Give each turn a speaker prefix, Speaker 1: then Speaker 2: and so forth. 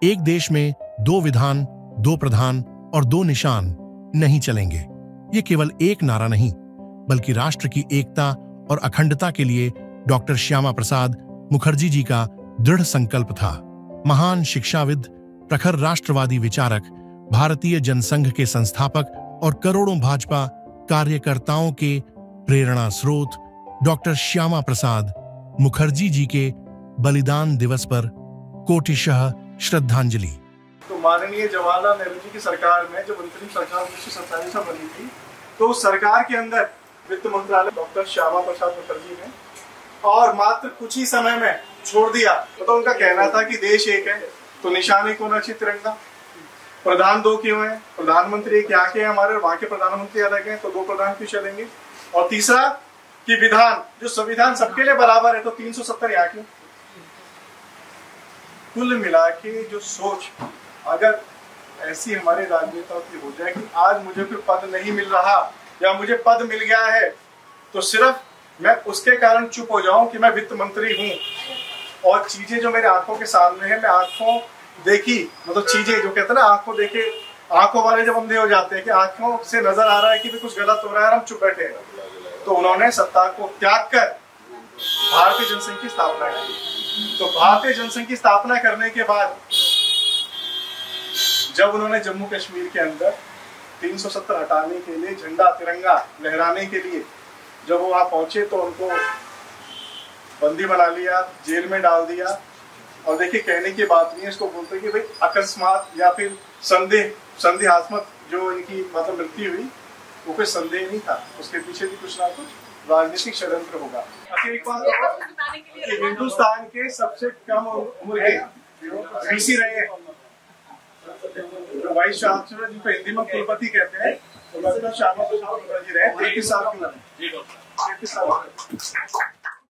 Speaker 1: एक देश में दो विधान, दो प्रधान और दो निशान नहीं चलेंगे। ये केवल एक नारा नहीं, बल्कि राष्ट्र की एकता और अखंडता के लिए डॉक्टर श्यामा प्रसाद मुखर्जी जी का दृढ़ संकल्प था। महान शिक्षाविद, प्रखर राष्ट्रवादी विचारक, भारतीय जनसंघ के संस्थापक और करोड़ों भाजपा कार्यकर्ताओं के प्रेरणा स्रोत डॉक्टर श्यामा प्रसाद मुखर्जी जी के बलिदान दिवस पर कोटिशः श्रद्धांजलि।
Speaker 2: तो माननीय जवाहरलाल नेहरू जी की सरकार में जब अंतरिम सरकार 1947 में बनी थी, तो उस सरकार के अंदर वित्त मंत्रालय डॉक्टर श्यामा प्रसाद मुखर्जी ने और मात्र कुछ ही समय में छोड़ दिया। तो उनका कहना था कि देश एक है तो निशान एक होना चाहिए तिरंगा। प्रधान दो क्यों है? प्रधानमंत्री एक यहाँ के हैं हमारे, वहां के प्रधानमंत्री अलग हैं, तो दो प्रधान क्यों चलेंगे? और तीसरा कि विधान, जो संविधान सबके लिए बराबर है, तो 370 यहाँ क्यों? कुल मिला के जो सोच अगर ऐसी हमारे राजनेताओं की हो जाए कि आज मुझे कोई पद नहीं मिल रहा या मुझे पद मिल गया है तो सिर्फ मैं उसके कारण चुप हो जाऊं कि मैं वित्त मंत्री हूं और चीजें जो मेरे आंखों के सामने है, मैं आंखों देखी, मतलब चीजें जो कहते हैं ना आंखों देखे, आंखों वाले जब अंधे हो जाते हैं कि आंखों से नजर आ रहा है कि भी कुछ गलत हो रहा है और हम चुप बैठे हैं, तो उन्होंने सत्ता को त्याग कर भारतीय जनसंघ की स्थापना की। तो भारतीय जनसंघ की स्थापना करने के बाद जब उन्होंने जम्मू कश्मीर के अंदर 370 हटाने के लिए, झंडा तिरंगा लहराने के लिए जब वो वहां पहुंचे तो उनको बंदी बना लिया, जेल में डाल दिया। और देखिए कहने की बात नहीं है, इसको बोलते हैं कि भाई अकस्मात या फिर संदेहात्मक जो इनकी मतलब मृत्यु हुई वो कोई संदेह नहीं था, उसके पीछे भी कुछ ना कुछ राजनीतिक षड्यंत्र होगा। एक बात हिंदुस्तान के सबसे कम उम्र के वीसी रहे हैं, जो वाइस चांसलर जिनको हिंदी में कुलपति कहते हैं, तो डॉक्टर श्यामा प्रसाद मुखर्जी रहे 33 साल की उम्र।